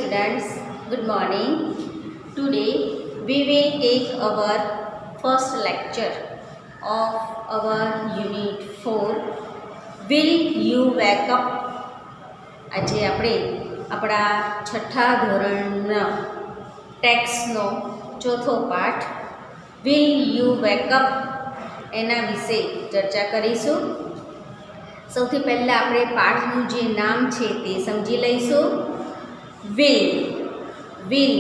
students, good morning. Today we will take our first lecture of our unit 4. Will you wake up? આજે આપણે આપણા છઠ્ઠા ધોરણના ટેક્સ્ટનો ચોથો પાઠ વિલ યુ વેકઅપ એના વિશે ચર્ચા કરીશું. સૌથી પહેલાં આપણે પાઠનું જે નામ છે તે સમજી લઈશું. વિલ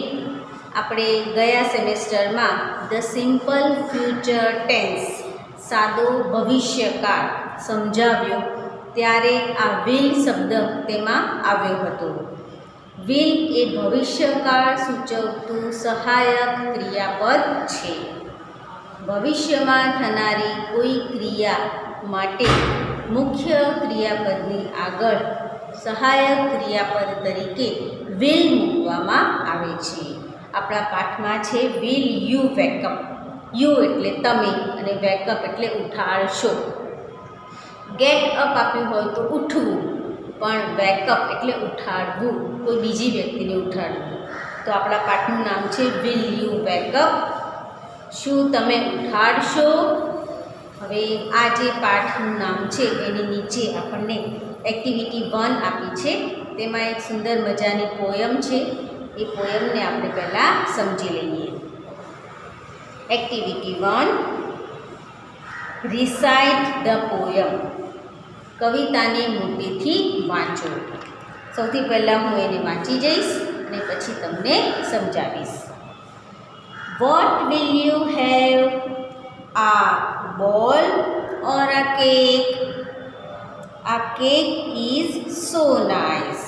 આપણે ગયા સેમેસ્ટરમાં ધ સિમ્પલ ફ્યુચર ટેન્સ સાદો ભવિષ્યકાળ સમજાવ્યો ત્યારે આ વિલ શબ્દ તેમાં આવ્યો હતો. વિલ એ ભવિષ્યકાળ સૂચવતું સહાયક ક્રિયાપદ છે. ભવિષ્યમાં થનારી કોઈ ક્રિયા માટે મુખ્ય ક્રિયાપદની આગળ સહાયક ક્રિયાપદ તરીકે વિલ મૂકવામાં આવે છે. આપણા પાઠમાં છે વિલ યુ વેકઅપ. યુ એટલે તમે અને વેકઅપ એટલે ઉઠાડશો. ગેટ અપ આપ્યું હોય તો ઉઠવું, પણ વેકઅપ એટલે ઉઠાડવું, કોઈ બીજી વ્યક્તિને ઉઠાડવું. તો આપણા પાઠનું નામ છે વિલ યુ વેકઅપ. શું તમે ઉઠાડશો? હવે આ જે પાઠનું નામ છે એની નીચે આપણને એક્ટિવિટી 1 આપી છે. તેમાં એક સુંદર મજાની પોયમ છે. એ પોયમને આપણે પહેલાં સમજી લઈએ. Activity 1, recite the poem. કવિતાને મોટેથી વાંચો. સૌથી પહેલાં હું એને વાંચી જઈશ અને પછી તમને સમજાવીશ. Vote will you have? A ball or a cake? A cake is so nice.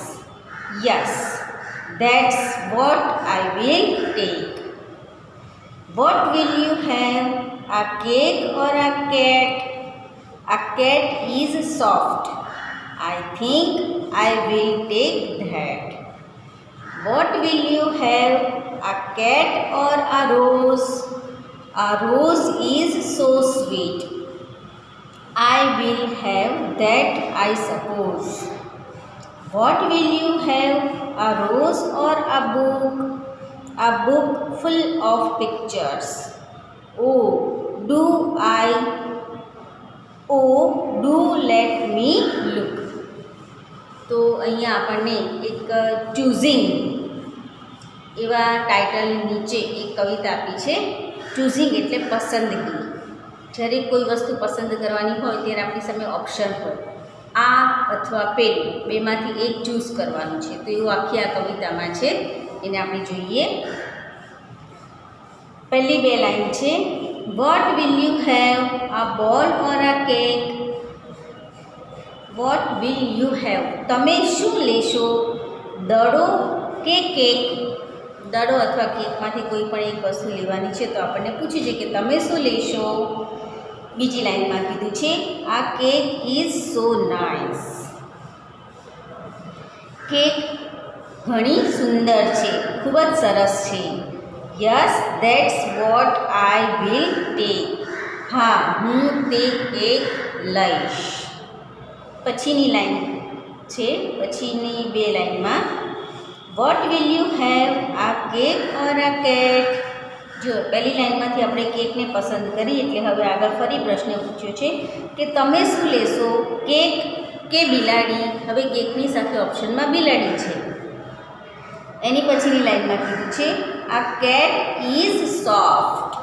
Yes, that's what I will take. What will you have? A cake or a cat? A cat is soft. I think I will take that. What will you have? A cat or a rose? A rose is so sweet. I will have that, I suppose. What will you have? A rose or a book? A book full of pictures. Oh, do let me look. તો અહીંયા આપણને એક choosing એવા title નીચે એક કવિતા આપી છે. Choosing એટલે પસંદગી. જ્યારે કોઈ વસ્તુ પસંદ કરવાની હોય ત્યારે આપણી સામે ઓપ્શન હોય, આ અથવા પેલું, બેમાંથી એક ચૂઝ કરવાનું છે. તો એવું આખી આ કવિતામાં છે. એને આપણે જોઈએ. પહેલી બે લાઈન છે. What will you have? A ball or a cake? What will you have? તમે શું લેશો? દડો કે કેક? દડો અથવા કેકમાંથી કોઈ પણ એક વસ્તુ લેવાની છે. તો આપણને પૂછ્યું છે કે તમે શું લેશો? બીજી લાઈનમાં કીધું છે આ cake is so nice. Cake ઘણી સુંદર છે, ખૂબ જ સરસ છે. Yes, that's what I will take. હા, હું તે કેક લઈશ. પછીની લાઈન છે, પછીની બે લાઈનમાં વોટ વિલ યુ હેવ? આ કેક ઓર આ કેટ? જો પહેલી લાઈનમાંથી આપણે કેકને પસંદ કરી એટલે હવે આગળ ફરી પ્રશ્ન પૂછ્યો છે કે તમે શું લેશો? કેક કે બિલાડી? હવે કેકની સાથે ઓપ્શનમાં બિલાડી છે. એની પછીની લાઈનમાં કીધું છે આ કેટ ઇઝ સોફ્ટ.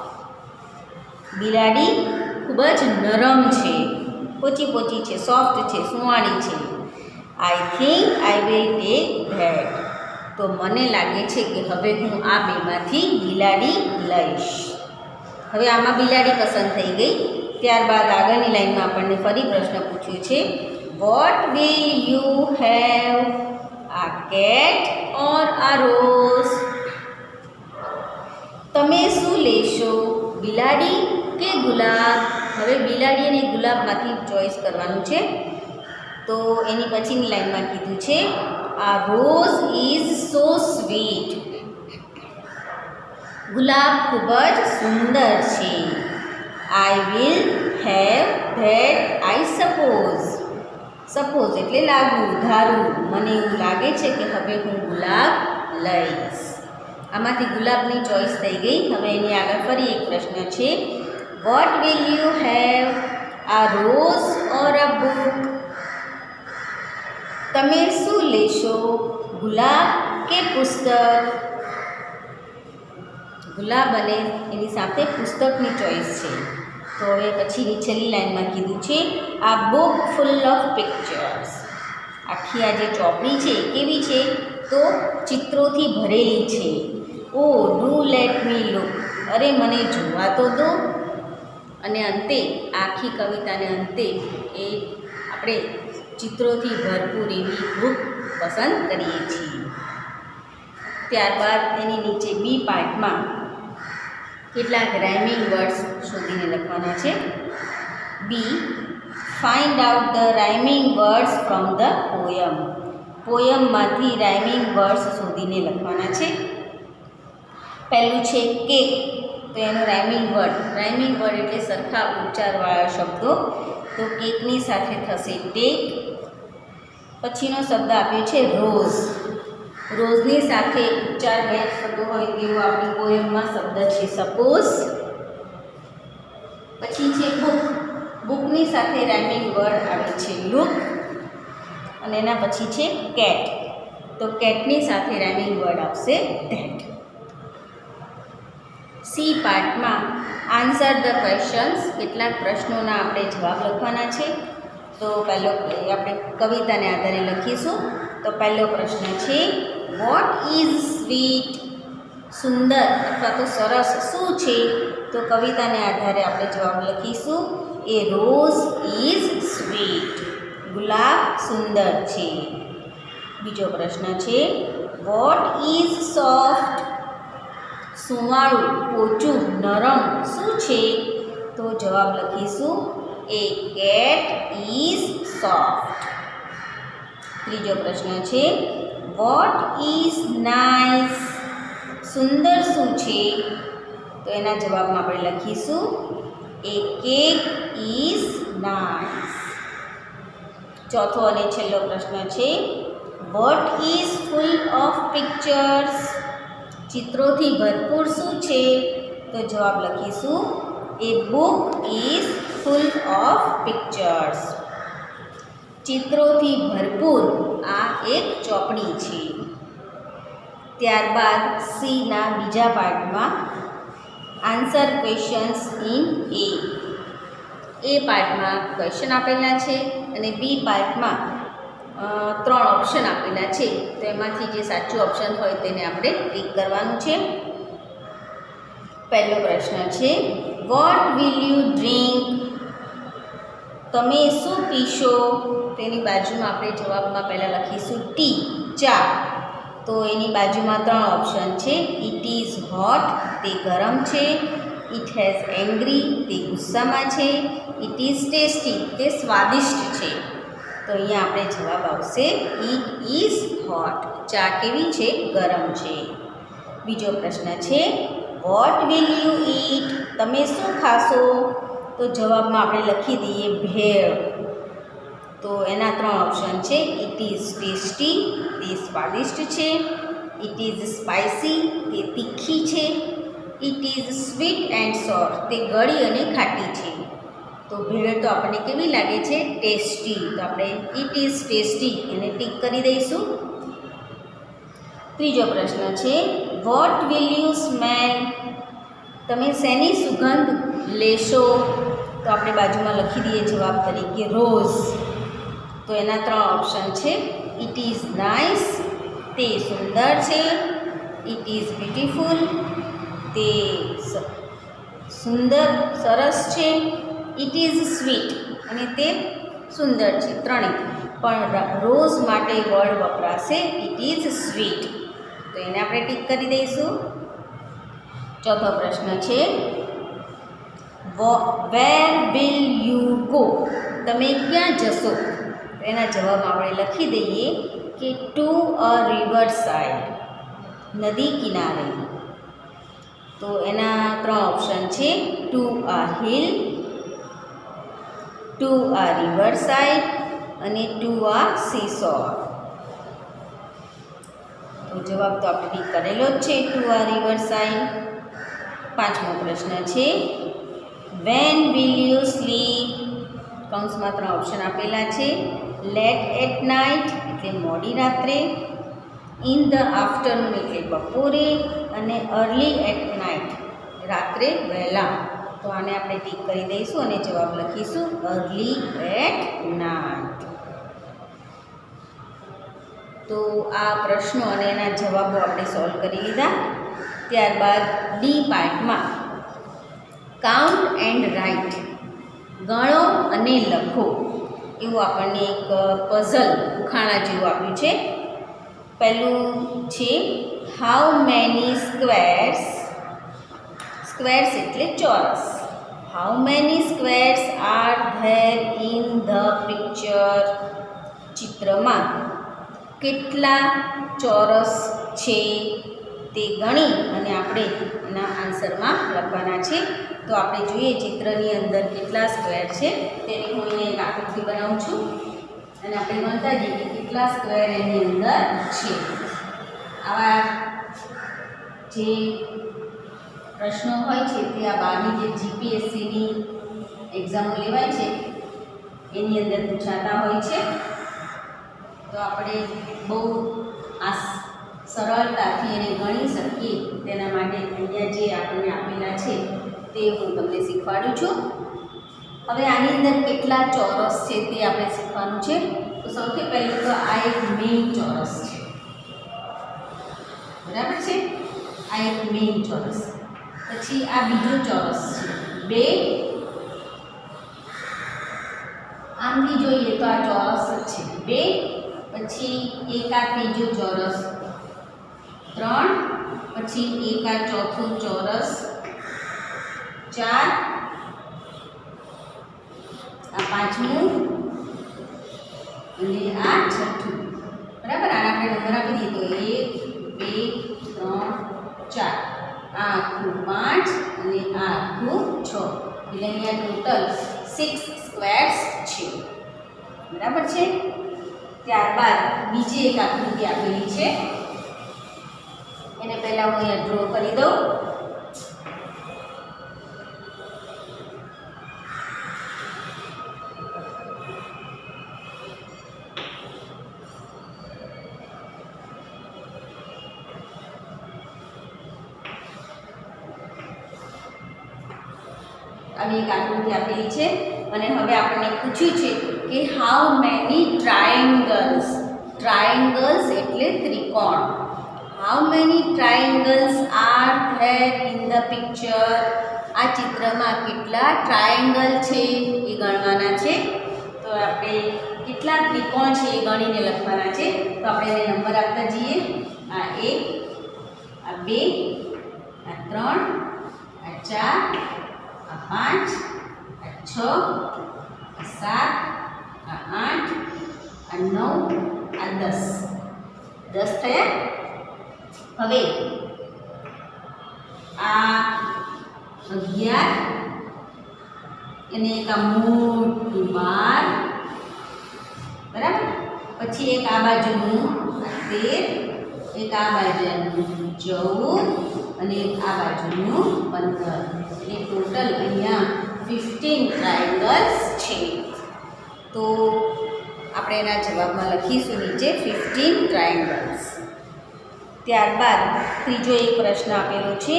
બિલાડી ખૂબ જ નરમ છે, પોચી પોચી છે, સોફ્ટ છે, સુંવાળી છે. I think I will take that. તો મને લાગે છે કે હવે હું આ બેમાંથી બિલાડી લઈશ. હવે આમાં બિલાડી પસંદ થઈ ગઈ. ત્યારબાદ આગળની લાઈનમાં આપણને ફરી પ્રશ્ન પૂછ્યો છે વોટ વિલ યુ હેવ? આ કેટ ઓર આ રોઝ? તમે શું લેશો? બિલાડી કે ગુલાબ? હવે બિલાડી અને ગુલાબમાંથી ચોઈસ કરવાનું છે. તો એની પછીની લાઈનમાં કીધું છે આ રોઝ ઇઝ સો સ્વીટ. ગુલાબ ખૂબ જ સુંદર છે. I will have that, I suppose. Suppose એટલે લાગવું, ધારવું. મને એવું લાગે છે કે હવે હું ગુલાબ લઈશ. આમાંથી ગુલાબની ચોઈસ થઈ ગઈ. હવે એની આગળ ફરી એક પ્રશ્ન છે. વોટ વિલ યુ હેવ, આ રોઝ ઓર અ બુક? તમે શું લેશો, ગુલાબ કે પુસ્તક? ગુલાબ અને એની સાથે પુસ્તકની ચોઈસ છે. તો હવે પછીની છેલ્લી લાઈનમાં કીધું છે આ બુક ફૂલ ઓફ પિક્ચર્સ. આખી આ જે ચોપડી છે કેવી છે, તો ચિત્રોથી ભરેલી છે. ઓ ડુ લેટ મી લુક, અરે મને જોવા તો દો. અને અંતે આખી કવિતાને અંતે એ આપણે ચિત્રોથી ભરપૂર એવી બુક પસંદ કરીએ છીએ. ત્યારબાદ એની નીચે બી પાર્ટમાં કેટલાક રાઇમિંગ વર્ડ્સ શોધીને લખવાના છે. B, find out the rhyming words from the poem. પોયમમાંથી રાઇમિંગ વર્ડ્સ શોધીને લખવાના છે. પહેલું છે કેક, તો એનો રાઇમિંગ વર્ડ એટલે સરખા ઉચ્ચારવાળા શબ્દો. તો કેકની સાથે થશે ટેક. પછીનો શબ્દ આપ્યો છે રોઝ. રોઝની સાથે ઉચ્ચાર મેચ થતો હોય તેવો આપણી પોયમમાં શબ્દ છે સપોઝ. પછી છે બુક. બુકની સાથે રાઇમિંગ વર્ડ આવે છે લુક. અને એના પછી છે કેટ, તો કેટની સાથે રાઇમિંગ વર્ડ આવશે ધેટ. સી પાર્ટમાં આન્સર ધ ક્વેશ્ચન્સ, કેટલાક પ્રશ્નોના આપણે જવાબ લખવાના છે. તો પહેલો આપણે કવિતાને આધારે લખીશું. તો પહેલો પ્રશ્ન છે વોટ ઇઝ સ્વીટ? સુંદર અથવા તો સરસ શું છે? તો કવિતાને આધારે આપણે જવાબ લખીશું એ રોઝ ઇઝ સ્વીટ, ગુલાબ સુંદર છે. બીજો પ્રશ્ન છે વોટ ઇઝ સોફ્ટ? સુંવાળું, પોચું, નરમ શું છે? તો જવાબ લખીશું એ કેટ ઇઝ સોફ્ટ. ત્રીજો પ્રશ્ન છે વોટ ઇઝ નાઇસ? સુંદર શું છે? તો એના જવાબમાં આપણે લખીશું એ કેક ઇઝ નાઇસ. ચોથો અને છેલ્લો પ્રશ્ન છે what is full of pictures? ચિત્રોથી ભરપૂર શું છે? તો જવાબ લખીશું a book is full of pictures. ચિત્રોથી ભરપૂર આ એક ચોપડી છે. ત્યારબાદ સીના બીજા પાર્ટમાં આન્સર ક્વેશ્ચન્સ ઇન એ પાર્ટમાં ક્વેશ્ચન આપેલા છે અને બી પાર્ટમાં 3 ઓપ્શન આપેલા છે. તો એમાંથી જે સાચું ઓપ્શન હોય તેને આપણે ટીક કરવાનું છે. પહેલો પ્રશ્ન છે વોટ વિલ યુ ડ્રિંક? તમે શું પીશો? તેની બાજુમાં આપણે જવાબમાં પહેલાં લખીશું ટી, ચા. તો એની બાજુમાં 3 ઓપ્શન છે. ઇટ ઇઝ હોટ, તે ગરમ છે. ઇટ હેઝ એંગ્રી, તે ગુસ્સામાં છે. ઇટ ઇઝ ટેસ્ટી, તે સ્વાદિષ્ટ છે. તો અહીંયા આપણે જવાબ આવશે ઇટ ઇઝ હોટ, ચા કેવી છે? ગરમ છે. બીજો પ્રશ્ન છે વોટ વિલ યુ ઈટ? તમે શું ખાશો? તો જવાબમાં આપણે લખી દઈએ ભેળ. તો એના 3 ઓપ્શન છે. ઇટ ઇઝ ટેસ્ટી, તે સ્વાદિષ્ટ છે. ઇટ ઇઝ સ્પાઇસી, તે તીખી છે. ઇટ ઇઝ સ્વીટ એન્ડ સોર, તે ગળી અને ખાટી છે. તો ભેળ તો આપણને કેવી લાગે છે? ટેસ્ટી. તો આપણે ઇટ ઇઝ ટેસ્ટી એને ટીક કરી દઈશું. ત્રીજો પ્રશ્ન છે વોટ વિલ યુ સ્મેલ? તમે શેની સુગંધ લેશો? તો આપણે બાજુમાં લખી દઈએ જવાબ તરીકે રોઝ. તો એના 3 ઓપ્શન છે. ઇટ ઇઝ નાઇસ, તે સુંદર છે. ઇટ ઇઝ બ્યુટીફુલ, તે સુંદર સરસ છે. ઇટ ઇઝ સ્વીટ, અને તે સુંદર છે. ત્રણેય પણ રોઝ માટે વર્ડ વપરાશે ઇટ ઇઝ સ્વીટ. તો એને આપણે ટીક કરી દઈશું. ચોથો પ્રશ્ન છે વેર વિલ યુ ગો? તમે ક્યાં જશો? તો એના જવાબમાં આપણે લખી દઈએ કે ટુ અ રિવર સાઇડ, નદી કિનારે. તો એના 3 ઓપ્શન છે. To a hill, to a river side અને ટુ અ સીસોર. તો જવાબ તો આપણે ટીક કરેલો જ છે, ટુ આ રિવર સાઇડ. પાંચમો પ્રશ્ન છે, વેન વિલ યુ સ્લીપ? કૌંસમાં 3 ઓપ્શન આપેલા છે. લેટ એટ નાઇટ એટલે મોડી રાત્રે, ઇન ધ આફ્ટરનૂન એટલે બપોરે, અને અર્લી એટ નાઇટ રાત્રે વહેલા. તો આને આપણે ટીક કરી દઈશું અને જવાબ લખીશું અર્લી એટ નાઇટ. તો આ પ્રશ્નો અને એના જવાબો આપણે સોલ્વ કરી લીધા. ત્યારબાદ ડી પાર્ટમાં કાઉન્ટ એન્ડ રાઇટ, ગણો અને લખો, એવું આપણને એક પઝલ ઉખાણા જેવું આપ્યું છે. પહેલું છે હાઉ મેની સ્ક્વેર્સ, સ્ક્વેર્સ એટલે ચોરસ. How many squares R there in the picture? ચિત્રમાં કેટલા ચોરસ છે તે ગણી અને આપણે એના આન્સરમાં લખવાના છે. તો આપણે જોઈએ ચિત્રની અંદર કેટલા સ્ક્વેર છે તેની હું અહીંયા એક આકૃતિ બનાવું છું અને આપણે ગણતા જઈએ કે કેટલા સ્ક્વેર એની અંદર છે. આવા જે પ્રશ્નો હોય છે તે આ બહારની જે જીપીએસસીની એક્ઝામો લેવાય છે એની અંદર પૂછાતા હોય છે. તો આપણે બહુ સરળતાથી એને ગણી શકીએ તેના માટે અહીંયા જે આપણને આપેલા છે તે હું તમને શીખવાડું છું. હવે આની અંદર કેટલા ચોરસ છે તે આપણે શીખવાનું છે. તો સૌથી પહેલું તો આ એક મેઇન ચોરસ છે, બરાબર છે, આ એક મેઇન ચોરસ. પછી આ બીજો ચોરસ છે 2, આમથી જોઈએ તો આ ચોરસ જ છે 2. પછી એક આ ત્રીજો ચોરસ 3, પછી એક આ ચોથું ચોરસ 4, આ પાંચમું અને આ છઠ્ઠું. બરાબર, આના આપણે નંબર આપી દઈએ તો 1 2 3 4, આ આખું 5 અને આ આખું 6, એટલે અહીંયા ટોટલ 6 સ્ક્વેર્સ છે. બરાબર છે. ત્યારબાદ બીજી એક આકૃતિ આપેલી છે, એને પહેલાં હું અહીંયા ડ્રો કરી દઉં. આવી એક આકૃતિ આપેલી છે અને હવે આપણને પૂછ્યું છે કે હાઉ મેની ટ્રાયેંગલ્સ, ટ્રાયેંગલ્સ એટલે ત્રિકોણ, how many triangles are there in the picture? આ ચિત્રમાં કેટલા ટ્રાયેંગલ છે એ ગણવાના છે. તો આપણે કેટલા ત્રિકોણ છે એ ગણીને લખવાના છે. તો આપણે એને નંબર આપતા જઈએ. આ 1, આ 2, આ 3, આ 4, આ 5, આ 6, આ 7, આ 8, આ 9, આ 10. 10 થયા. હવે આ 11 અને એક આ મોટું 12, બરાબર. પછી એક આ બાજુનું 13, એક આ બાજુનું 14 અને એક આ બાજુનું 15. એટલે ટોટલ અહીંયા 15 ટ્રાયેંગલ્સ છે. તો આપણે એના જવાબમાં લખીશું નીચે 15 ટ્રાયેંગલ્સ. ત્યારબાદ ત્રીજો એક પ્રશ્ન આપેલો છે,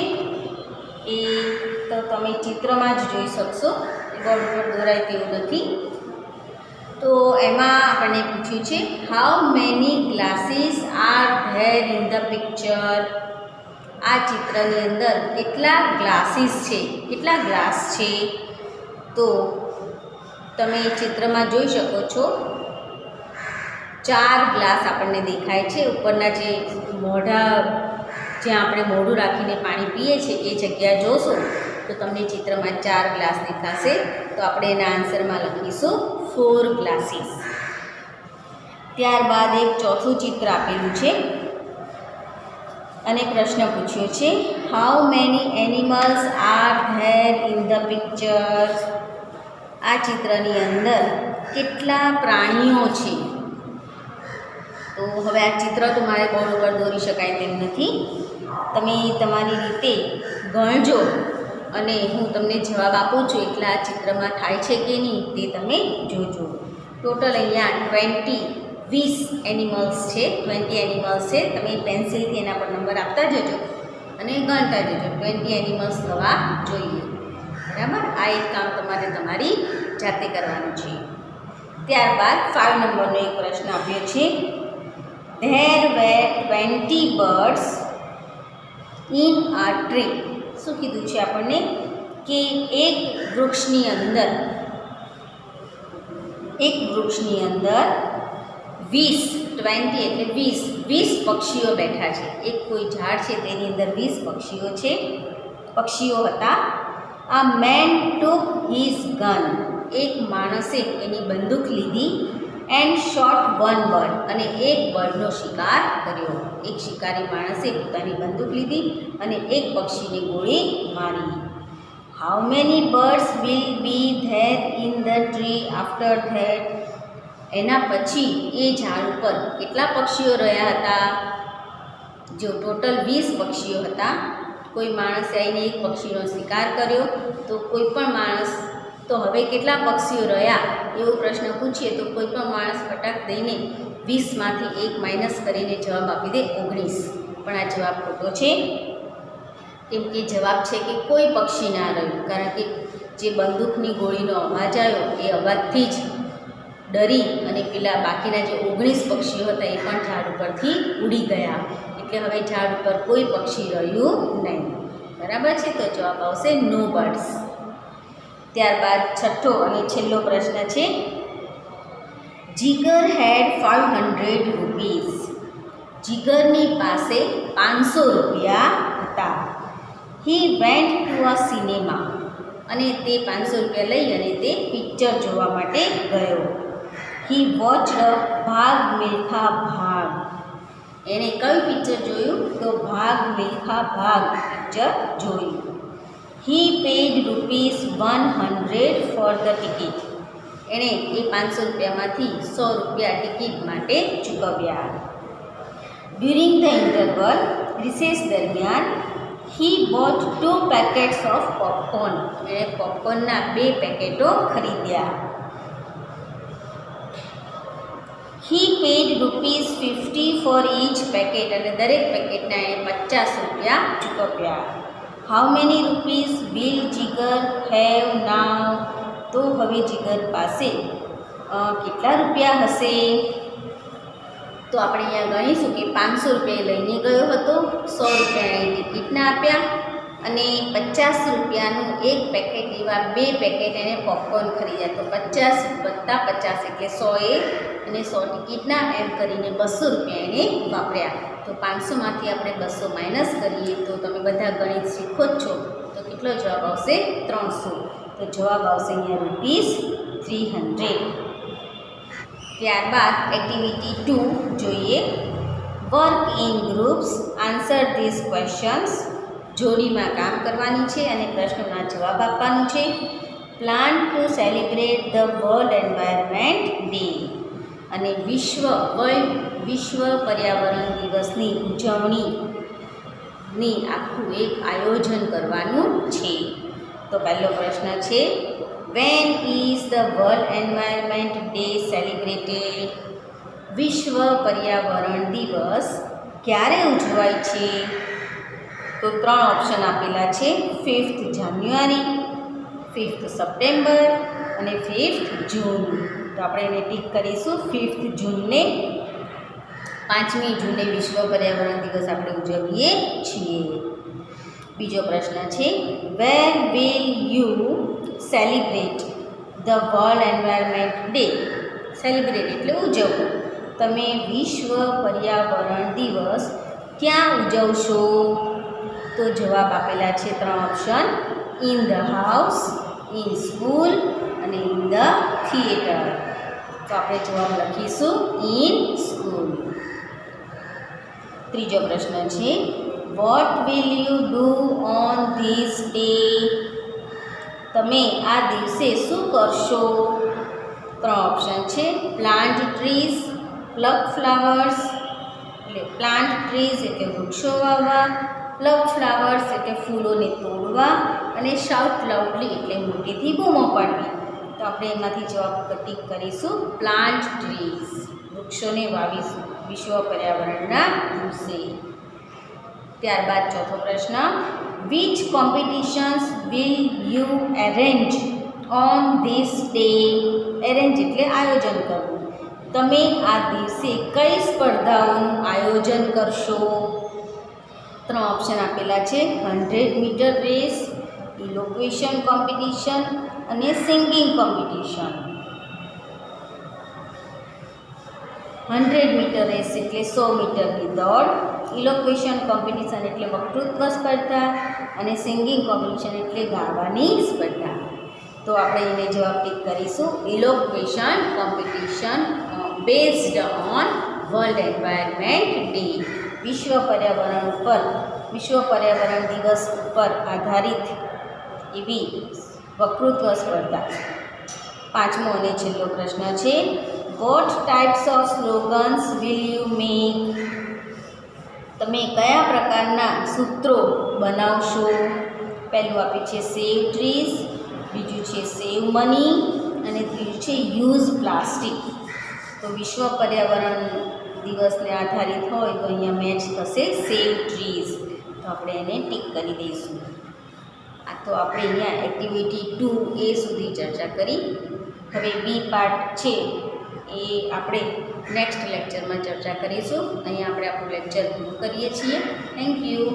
એ તો તમે ચિત્રમાં જ જોઈ શકશો, બોર્ડ પર દોરાય તેવું નથી. તો એમાં આપણને પૂછ્યું છે how many glasses R there in the picture? આ ચિત્રની અંદર કેટલા ગ્લાસીસ છે, કેટલા ગ્લાસ છે? તો તમે ચિત્રમાં જોઈ શકો છો 4 ગ્લાસ આપણને દેખાય છે. ઉપરના જે મોઢા, જ્યાં આપણે મોઢું રાખીને પાણી પીએ છીએ એ જગ્યા જોશો તો તમને ચિત્રમાં 4 ગ્લાસ દેખાશે. તો આપણે એના આન્સરમાં લખીશું 4 ગ્લાસીસ. ત્યારબાદ એક ચોથું ચિત્ર આપેલું છે અને પ્રશ્ન પૂછ્યો છે how many animals are there in the picture? આ ચિત્રની અંદર કેટલા પ્રાણીઓ છે? તો તો હવે આ ચિત્ર તો મારે બોર્ડ ઉપર દોરી શકાય તેમ નથી. તમે તમારી રીતે ગણજો અને હું તમને જવાબ આપું છું એટલા આ ચિત્રમાં થાય છે કે નહીં તે તમે જોજો. ટોટલ અહીંયા 20 એનિમલ્સ છે, 20 એનિમલ્સ છે. તમે પેન્સિલથી એના પર નંબર આપતા જજો અને ગણતા જજો. 20 એનિમલ્સ થવા જોઈએ, બરાબર. આ એક કામ તમારે તમારી જાતે કરવાનું છે. ત્યારબાદ 5 નંબરનો એક પ્રશ્ન આપ્યો છે. There were 20 birds in a tree. શું કીધું છે આપણને કે એક વૃક્ષની અંદર 20 એટલે 20 પક્ષીઓ બેઠા છે. એક કોઈ ઝાડ છે તેની અંદર 20 પક્ષીઓ હતા. A man took his gun. એક માણસે એની બંદૂક લીધી. And shot one bird. અને એક બર્ડનો શિકાર કર્યો. એક શિકારી માણસે પોતાની બંદૂક લીધી અને એક પક્ષીને ગોળી મારી. How many birds will be there in the tree after that? એના પછી એ ઝાડ ઉપર કેટલા પક્ષીઓ રહ્યા હતા? જો ટોટલ 20 પક્ષીઓ હતા. કોઈ માણસે આવીને એક પક્ષીનો શિકાર કર્યો તો કોઈ પણ માણસ તો હવે કેટલા પક્ષીઓ રહ્યા એવો પ્રશ્ન પૂછીએ તો કોઈ પણ માણસ ફટાક દઈને 20માંથી 1 માઇનસ કરીને જવાબ આપી દે 19. પણ આ જવાબ ખોટો છે, કેમ કે જવાબ છે કે કોઈ પક્ષી ના રહ્યું. કારણ કે જે બંદૂકની ગોળીનો અવાજ આવ્યો એ અવાજથી જ ડરી અને પેલા બાકીના જે 19 પક્ષીઓ હતા એ પણ ઝાડ ઉપરથી ઉડી ગયા. એટલે હવે ઝાડ ઉપર કોઈ પક્ષી રહ્યું નહીં, બરાબર છે. તો જવાબ આવશે નો બર્ડ્સ. ત્યારબાદ છઠ્ઠો અને છેલ્લો પ્રશ્ન છે. જીગર હેડ 500 રૂપીઝ. જીગરની પાસે 500 રૂપિયા હતા. He went to a cinema. અને તે 500 રૂપિયા લઈ અને તે પિક્ચર જોવા માટે ગયો. હી વોચ્ડ ભાગ મિલ્ખા ભાગ. એણે કયું પિક્ચર જોયું? તો ભાગ મિલ્ખા ભાગ પિક્ચર જોયું. He paid ₹100 for the ticket. એણે એ 500 રૂપિયામાંથી 100 રૂપિયા ટિકિટ માટે ચૂકવ્યા. ડ્યુરિંગ ધ ઇન્ટરવલ, રિસેસ દરમિયાન, he bought 2 packets of popcorn. એણે પોપકોર્નના 2 પેકેટો ખરીદ્યા. He paid ₹50 for each packet. અને દરેક પેકેટના એણે 50 રૂપિયા ચૂકવ્યા. How many rupees will Jigar have now. તો હવે જીગર પાસે કેટલા રૂપિયા હશે? તો આપણે અહીંયા ગણીશું કે 500 રૂપિયા લઈને ગયો હતો, 100 રૂપિયા એણે ટિકિટના આપ્યા અને 50 રૂપિયાનું એક પેકેટ, એવા 2 પેકેટ એણે પોપકોર્ન ખરીદ્યા. તો 50 વત્તા 50 એટલે 100 અને 100 ટિકિટના, એમ કરીને 200 રૂપિયા એણે વાપર્યા. તો 500માંથી આપણે 200 માઇનસ કરીએ તો તમે બધા ગણિત શીખો જ છો. તો કેટલો જવાબ આવશે? 300. તો જવાબ આવશે અહીંયા ₹300. ત્યારબાદ એક્ટિવિટી 2 જોઈએ. Work in groups, answer this questions. જોડીમાં કામ કરવાની છે અને પ્રશ્નોના જવાબ આપવાનું છે. Plan to celebrate the world environment day. અને વિશ્વ પર્યાવરણ દિવસની ઉજવણીની આખું એક આયોજન કરવાનું છે. તો પહેલો પ્રશ્ન છે, when is the world environment day celebrated? વિશ્વ પર્યાવરણ દિવસ ક્યારે ઉજવાય છે? તો 3 ઓપ્શન આપેલા છે. 5th જાન્યુઆરી, 5th સપ્ટેમ્બર અને 5th જૂન. તો આપણે એને ટીક કરીશું. 5th જૂનને, 5મી જૂને વિશ્વ પર્યાવરણ દિવસ આપણે ઉજવીએ છીએ. બીજો પ્રશ્ન છે, where will you celebrate the world environment day? Celebrate એટલે ઉજવવું. તમે વિશ્વ પર્યાવરણ દિવસ ક્યાં ઉજવશો? તો જવાબ આપેલા છે 3 option. In the house, in school અને ઇન ધ થિયેટર. તો આપણે જવાબ લખીશું ઇન સ્કૂલ. ત્રીજો પ્રશ્ન છે, what will you do on this day? તમે આ દિવસે શું કરશો? 3 ઓપ્શન છે. પ્લાન્ટ ટ્રીઝ, પ્લક ફ્લાવર્સ, એટલે પ્લાન્ટ ટ્રીઝ એટલે વૃક્ષો વાવવા, પ્લગ ફ્લાવર્સ એટલે ફૂલોને તોડવા, અને શાઉટ લાઉડલી એટલે મોટેથી બૂમો પાડવી. તો આપણે એમાંથી જવાબ ટીક કરીશું પ્લાન્ટ ટ્રીઝ, વૃક્ષોને વાવીશું વિશ્વ પર્યાવરણના દિવસે. ત્યારબાદ ચોથો પ્રશ્ન, which competitions will you arrange on this day? Arrange એટલે આયોજન કરવું. તમે આ દિવસે કઈ સ્પર્ધાઓનું આયોજન કરશો? 3 ઓપ્શન આપેલા છે: 100 મીટર રેસ, ઇલોક્વેશન કોમ્પિટિશન અને સિંગિંગ કોમ્પિટિશન. 100 મીટર રેસ એટલે 100 મીટરની દોડ, ઇલોક્વેશન કોમ્પિટિશન એટલે વક્તૃત્વ સ્પર્ધા, અને સિંગિંગ કોમ્પિટિશન એટલે ગાવાની સ્પર્ધા. તો આપણે એને જવાબ ટીક કરીશું elocution competition based on world environment day, વિશ્વ પર્યાવરણ દિવસ ઉપર આધારિત એવી વક્તૃત્વ સ્પર્ધા. 5મો અને છેલ્લો પ્રશ્ન છે, what types of slogans will you make? તમે કયા પ્રકારના સૂત્રો બનાવશો? પહેલું આપ્યું છે સેવ ટ્રીઝ, બીજું છે સેવ મની, અને ત્રીજું છે યુઝ પ્લાસ્ટિક. તો વિશ્વ પર્યાવરણ દિવસને આધારિત હોય તો અહીંયા મેચ થશે સેવ ટ્રીઝ. તો આપણે એને ટીક કરી દઈશું. આ તો આપણે અહીંયા એક્ટિવિટી 2A સુધી ચર્ચા કરી. હવે બી પાર્ટ છે એ આપણે નેક્સ્ટ લેક્ચરમાં ચર્ચા કરીશું. અહીંયા આપણે આપણું લેક્ચર પૂરું કરીએ છીએ. Thank you.